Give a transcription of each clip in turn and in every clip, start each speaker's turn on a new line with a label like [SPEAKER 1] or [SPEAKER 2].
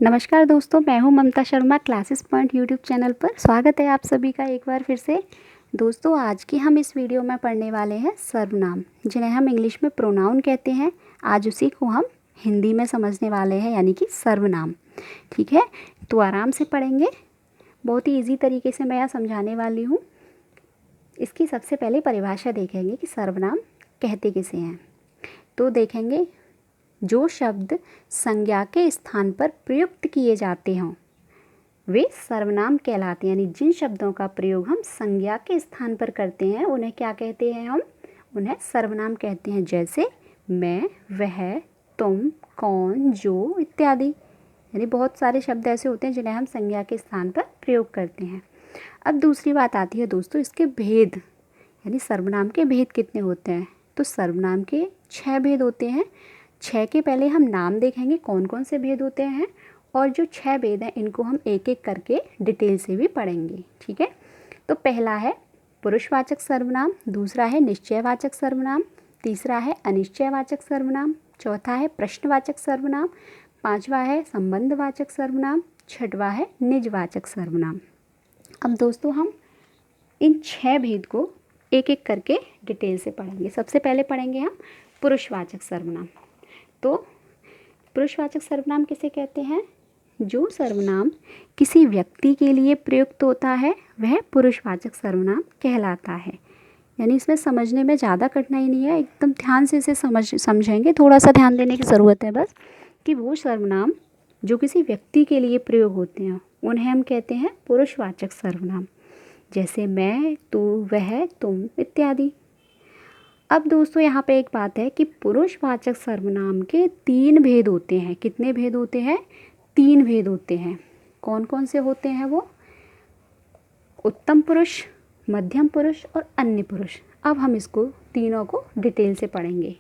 [SPEAKER 1] नमस्कार दोस्तों, मैं हूं Mamta Sharma classes point YouTube channel पर। स्वागत है आप सभी का एक बार फिर से। दोस्तों, आज की हम इस वीडियो में पढ़ने वाले हैं सर्वनाम, जिन्हें हम इंग्लिश में प्रोनाउन कहते हैं। आज उसी को हम हिंदी में समझने वाले हैं, यानी कि सर्वनाम। ठीक है, तो आराम से पढ़ेंगे। बहुत ही ईजी तरीके से मैं यहाँ समझाने वाली हूँ। इसकी सबसे पहले परिभाषा देखेंगे कि सर्वनाम कहते किसे हैं। तो देखेंगे, जो शब्द संज्ञा के स्थान पर प्रयुक्त किए जाते हों वे सर्वनाम कहलाते हैं। यानी जिन शब्दों का प्रयोग हम संज्ञा के स्थान पर करते हैं उन्हें क्या कहते हैं? हम उन्हें सर्वनाम कहते हैं। जैसे मैं, वह, तुम, कौन, जो इत्यादि। यानी बहुत सारे शब्द ऐसे होते हैं जिन्हें हम संज्ञा के स्थान पर प्रयोग करते हैं। अब दूसरी बात आती है दोस्तों, इसके भेद, यानी सर्वनाम के भेद कितने होते हैं। तो सर्वनाम के 6 भेद होते हैं। 6 के पहले हम नाम देखेंगे कौन कौन से भेद होते हैं, और जो 6 भेद हैं इनको हम एक एक करके डिटेल से भी पढ़ेंगे। ठीक है, तो पहला है पुरुषवाचक सर्वनाम, दूसरा है निश्चयवाचक सर्वनाम, तीसरा है अनिश्चयवाचक सर्वनाम, चौथा है प्रश्नवाचक सर्वनाम, पांचवा है संबंधवाचक सर्वनाम, छठवां है निजवाचक सर्वनाम। अब दोस्तों, हम इन 6 भेद को एक एक करके डिटेल से पढ़ेंगे। सबसे पहले पढ़ेंगे हम पुरुषवाचक सर्वनाम। तो पुरुषवाचक सर्वनाम किसे कहते हैं? जो सर्वनाम किसी व्यक्ति के लिए प्रयुक्त होता है वह पुरुषवाचक सर्वनाम कहलाता है। यानी इसमें समझने में ज़्यादा कठिनाई नहीं है, एकदम ध्यान से इसे समझेंगे। थोड़ा सा ध्यान देने की ज़रूरत है बस, कि वो सर्वनाम जो किसी व्यक्ति के लिए प्रयोग होते हैं उन्हें हम कहते हैं पुरुषवाचक सर्वनाम। जैसे मैं, तू, वह, तुम इत्यादि। अब दोस्तों, यहाँ पे एक बात है कि पुरुषवाचक सर्वनाम के 3 भेद होते हैं। कितने भेद होते हैं? 3 भेद होते हैं। कौन कौन से होते हैं वो? उत्तम पुरुष, मध्यम पुरुष और अन्य पुरुष। अब हम इसको तीनों को डिटेल से पढ़ेंगे।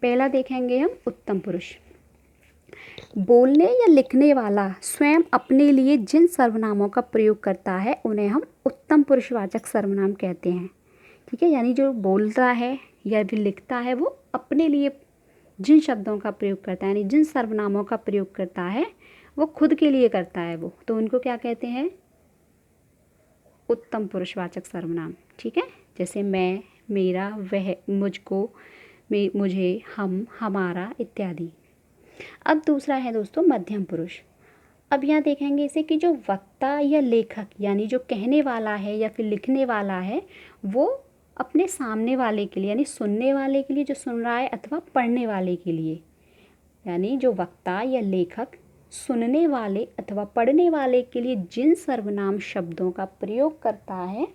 [SPEAKER 1] पहला देखेंगे हम उत्तम पुरुष। बोलने या लिखने वाला स्वयं अपने लिए जिन सर्वनामों का प्रयोग करता है उन्हें हम उत्तम पुरुषवाचक सर्वनाम कहते हैं। ठीक है, यानी जो बोलता है या भी लिखता है वो अपने लिए जिन शब्दों का प्रयोग करता है, यानी जिन सर्वनामों का प्रयोग करता है वो खुद के लिए करता है वो, तो उनको क्या कहते हैं? उत्तम पुरुषवाचक सर्वनाम। ठीक है, जैसे मैं, मेरा, वह, मुझको, मुझे, हम, हमारा इत्यादि। अब दूसरा है दोस्तों मध्यम पुरुष। अब यहाँ देखेंगे इसे कि जो वक्ता या लेखक, यानी जो कहने वाला है या फिर लिखने वाला है, वो अपने सामने वाले के लिए, यानी सुनने वाले के लिए जो सुन रहा है, अथवा पढ़ने वाले के लिए, यानी जो वक्ता या लेखक सुनने वाले अथवा पढ़ने वाले के लिए जिन सर्वनाम शब्दों का प्रयोग करता है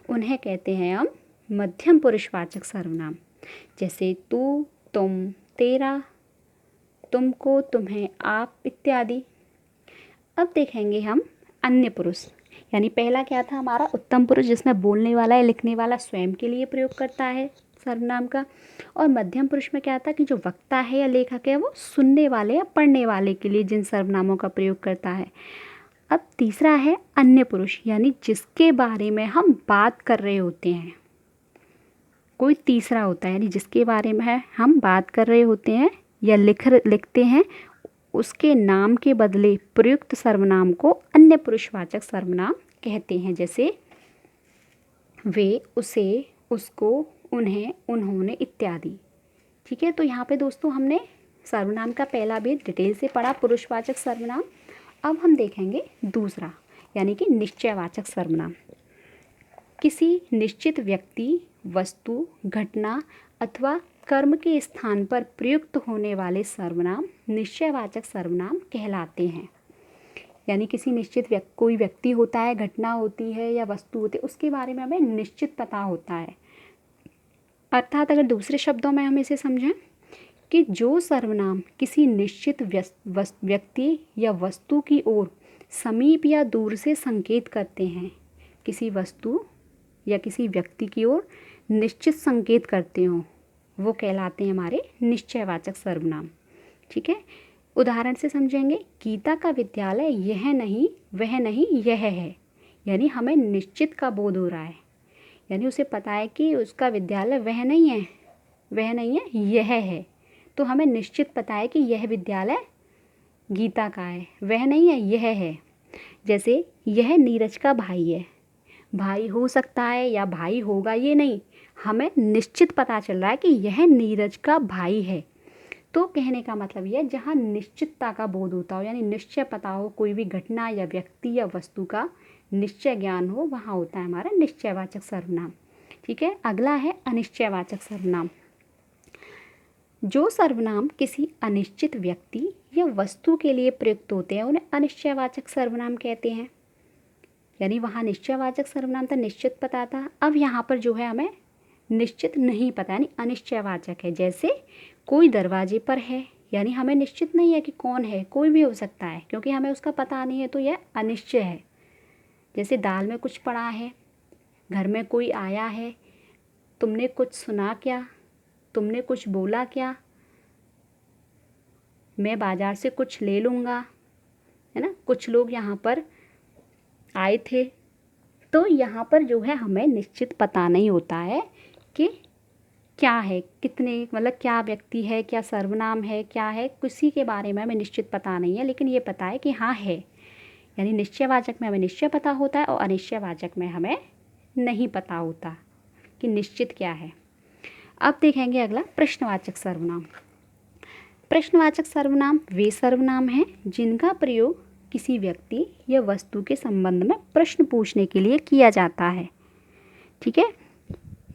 [SPEAKER 1] उन्हें कहते हैं हम मध्यम पुरुषवाचक सर्वनाम। जैसे तू, तुम, तेरा, तुमको, तुम्हें, आप इत्यादि। अब देखेंगे हम अन्य पुरुष। यानी पहला क्या था हमारा? उत्तम पुरुष, जिसमें बोलने वाला या लिखने वाला स्वयं के लिए प्रयोग करता है सर्वनाम का। और मध्यम पुरुष में क्या था कि जो वक्ता है या लेखक है वो सुनने वाले या पढ़ने वाले के लिए जिन सर्वनामों का प्रयोग करता है। अब तीसरा है अन्य पुरुष, यानी जिसके बारे में हम बात कर रहे होते हैं। कोई तीसरा होता है, यानी जिसके बारे में हम बात कर रहे होते हैं या लिखते हैं, उसके नाम के बदले प्रयुक्त सर्वनाम को अन्य पुरुषवाचक सर्वनाम कहते हैं। जैसे वे, उसे, उसको, उन्हें, उन्होंने इत्यादि। ठीक है, तो यहाँ पे दोस्तों हमने सर्वनाम का पहला भेद डिटेल से पढ़ा, पुरुषवाचक सर्वनाम। अब हम देखेंगे दूसरा, यानी कि निश्चयवाचक सर्वनाम। किसी निश्चित व्यक्ति, वस्तु, घटना अथवा कर्म के स्थान पर प्रयुक्त होने वाले सर्वनाम निश्चयवाचक सर्वनाम कहलाते हैं। यानी किसी निश्चित कोई व्यक्ति होता है, घटना होती है या वस्तु होती है, उसके बारे में हमें निश्चित पता होता है। अर्थात अगर दूसरे शब्दों में हम इसे समझें कि जो सर्वनाम किसी निश्चित व्यक्ति या वस्तु की ओर समीप या दूर से संकेत करते हैं, किसी वस्तु या किसी व्यक्ति की ओर निश्चित संकेत करते हों, वो कहलाते हैं हमारे निश्चयवाचक सर्वनाम। ठीक है, उदाहरण से समझेंगे। गीता का विद्यालय यह नहीं, वह नहीं, यह है। यानी हमें निश्चित का बोध हो रहा है, यानी उसे पता है कि उसका विद्यालय वह नहीं है, वह नहीं है, यह है। तो हमें निश्चित पता है कि यह विद्यालय गीता का है, वह नहीं है, यह है। जैसे यह नीरज का भाई है, भाई हो सकता है या भाई होगा ये नहीं, हमें निश्चित पता चल रहा है कि यह नीरज का भाई है। तो कहने का मतलब ये है, जहाँ निश्चितता का बोध होता हो, यानी निश्चय पता हो, कोई भी घटना या व्यक्ति या वस्तु का निश्चय ज्ञान हो, वहाँ होता है हमारा निश्चयवाचक सर्वनाम। ठीक है, अगला है अनिश्चयवाचक सर्वनाम। जो सर्वनाम किसी अनिश्चित व्यक्ति या वस्तु के लिए प्रयुक्त होते हैं उन्हें अनिश्चयवाचक सर्वनाम कहते हैं। यानी वहाँ निश्चयवाचक सर्वनाम था, निश्चित पता था, अब यहाँ पर जो है हमें निश्चित नहीं पता, यानी अनिश्चयवाचक है। जैसे कोई दरवाजे पर है, यानी हमें निश्चित नहीं है कि कौन है, कोई भी हो सकता है, क्योंकि हमें उसका पता नहीं है, तो यह अनिश्चय है। जैसे दाल में कुछ पड़ा है, घर में कोई आया है, तुमने कुछ सुना क्या, तुमने कुछ बोला क्या, मैं बाज़ार से कुछ ले लूँगा, है ना, कुछ लोग यहाँ पर आए थे। तो यहाँ पर जो है हमें निश्चित पता नहीं होता है कि क्या है, कितने, मतलब क्या व्यक्ति है, क्या सर्वनाम है, क्या है, किसी के बारे में हमें निश्चित पता नहीं है, लेकिन ये पता है कि हाँ है। यानी निश्चयवाचक में हमें निश्चय पता होता है और अनिश्चयवाचक में हमें नहीं पता होता कि निश्चित क्या है। अब देखेंगे अगला प्रश्नवाचक सर्वनाम। प्रश्नवाचक सर्वनाम वे सर्वनाम हैं जिनका प्रयोग किसी व्यक्ति या वस्तु के संबंध में प्रश्न पूछने के लिए किया जाता है। ठीक है,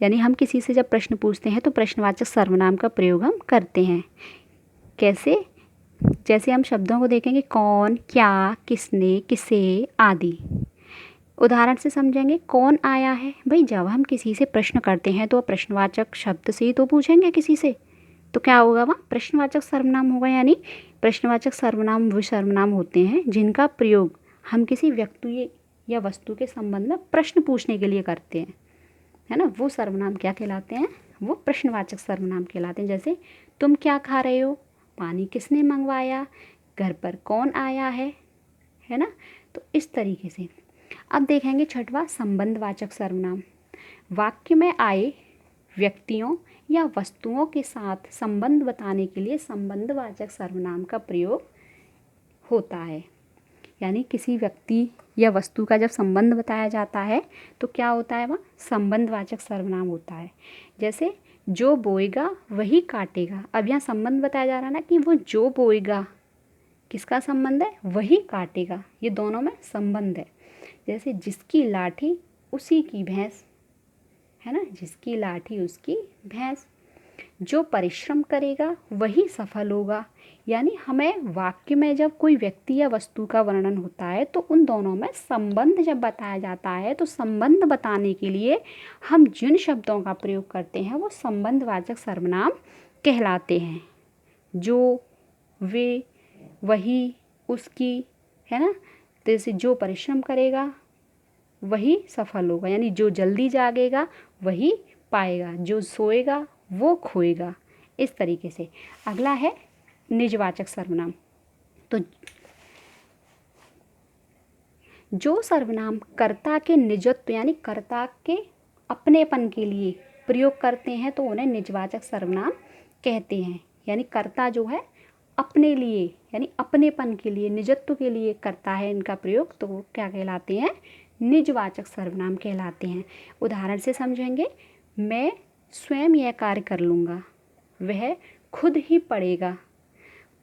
[SPEAKER 1] यानी हम किसी से जब प्रश्न पूछते हैं तो प्रश्नवाचक सर्वनाम का प्रयोग हम करते हैं। कैसे? जैसे हम शब्दों को देखेंगे, कौन, क्या, किसने, किसे आदि। उदाहरण से समझेंगे, कौन आया है, भाई जब हम किसी से प्रश्न करते हैं तो प्रश्नवाचक शब्द से ही तो पूछेंगे किसी से, तो क्या होगा, वहाँ प्रश्नवाचक सर्वनाम होगा। यानी प्रश्नवाचक सर्वनाम वो सर्वनाम होते हैं जिनका प्रयोग हम किसी व्यक्ति या वस्तु के संबंध में प्रश्न पूछने के लिए करते हैं, है ना, वो सर्वनाम क्या कहलाते हैं, वो प्रश्नवाचक सर्वनाम कहलाते हैं। जैसे तुम क्या खा रहे हो, पानी किसने मंगवाया, घर पर कौन आया है ना। तो इस तरीके से अब देखेंगे छठवां संबंधवाचक सर्वनाम। वाक्य में आए व्यक्तियों या वस्तुओं के साथ संबंध बताने के लिए संबंधवाचक सर्वनाम का प्रयोग होता है। यानी किसी व्यक्ति या वस्तु का जब संबंध बताया जाता है तो क्या होता है, वहाँ संबंधवाचक सर्वनाम होता है। जैसे जो बोएगा वही काटेगा। अब यहाँ संबंध बताया जा रहा है ना कि वो जो बोएगा किसका संबंध है, वही काटेगा, ये दोनों में संबंध है। जैसे जिसकी लाठी उसी की भैंस, है ना, जिसकी लाठी उसकी भैंस। जो परिश्रम करेगा वही सफल होगा। यानी हमें वाक्य में जब कोई व्यक्ति या वस्तु का वर्णन होता है तो उन दोनों में संबंध जब बताया जाता है तो संबंध बताने के लिए हम जिन शब्दों का प्रयोग करते हैं वो संबंधवाचक सर्वनाम कहलाते हैं। जो, वे, वही, उसकी, है ना। जैसे जो परिश्रम करेगा वही सफल होगा, यानी जो जल्दी जागेगा वही पाएगा, जो सोएगा वो खोएगा। इस तरीके से अगला है निजवाचक सर्वनाम। तो जो सर्वनाम कर्ता के निजत्व यानी कर्ता के अपनेपन के लिए प्रयोग करते हैं तो उन्हें निजवाचक सर्वनाम कहते हैं। यानी कर्ता जो है अपने लिए यानी अपनेपन के लिए, निजत्व के लिए करता है इनका प्रयोग, तो वो क्या कहलाते हैं, निजवाचक सर्वनाम कहलाते हैं। उदाहरण से समझेंगे, मैं स्वयं यह कार्य कर लूँगा, वह खुद ही पढ़ेगा,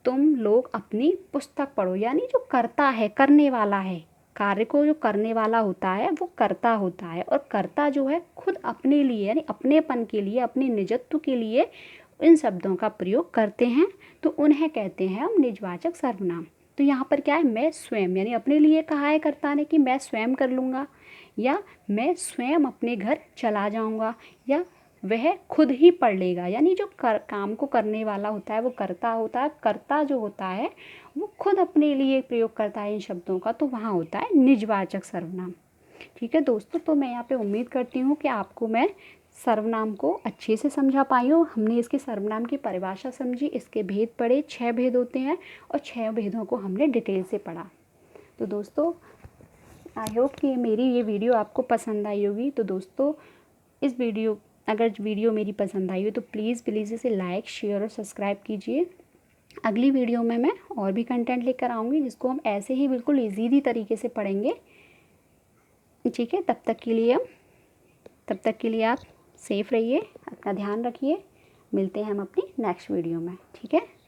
[SPEAKER 1] तुम लोग अपनी पुस्तक पढ़ो। यानी जो करता है, करने वाला है, कार्य को जो करने वाला होता है वो कर्ता होता है, और कर्ता जो है खुद अपने लिए यानी अपनेपन के लिए, अपने निजत्व के लिए इन शब्दों का प्रयोग करते हैं, तो उन्हें कहते हैं हम निजवाचक सर्वनाम। तो यहाँ पर क्या है, मैं स्वयं, यानी अपने लिए कहा है कर्ता ने कि मैं स्वयं कर लूँगा, या मैं स्वयं अपने घर चला जाऊँगा, या वह खुद ही पढ़ लेगा। यानी जो काम को करने वाला होता है वो कर्ता होता है, कर्ता जो होता है वो खुद अपने लिए प्रयोग करता है इन शब्दों का, तो वहाँ होता है निजवाचक सर्वनाम। ठीक है दोस्तों, तो मैं यहाँ पे उम्मीद करती हूँ कि आपको मैं सर्वनाम को अच्छे से समझा पाई हूँ। हमने इसके सर्वनाम की परिभाषा समझी, इसके भेद पढ़े, 6 भेद होते हैं और 6 भेदों को हमने डिटेल से पढ़ा। तो दोस्तों आई होप कि मेरी ये वीडियो आपको पसंद आई होगी। तो दोस्तों अगर वीडियो मेरी पसंद आई हो तो प्लीज़ इसे लाइक, शेयर और सब्सक्राइब कीजिए। अगली वीडियो में मैं और भी कंटेंट लेकर आऊँगी जिसको हम ऐसे ही बिल्कुल ईज़ी तरीके से पढ़ेंगे। ठीक है, तब तक के लिए आप सेफ़ रहिए, अपना ध्यान रखिए। मिलते हैं हम अपनी नेक्स्ट वीडियो में। ठीक है।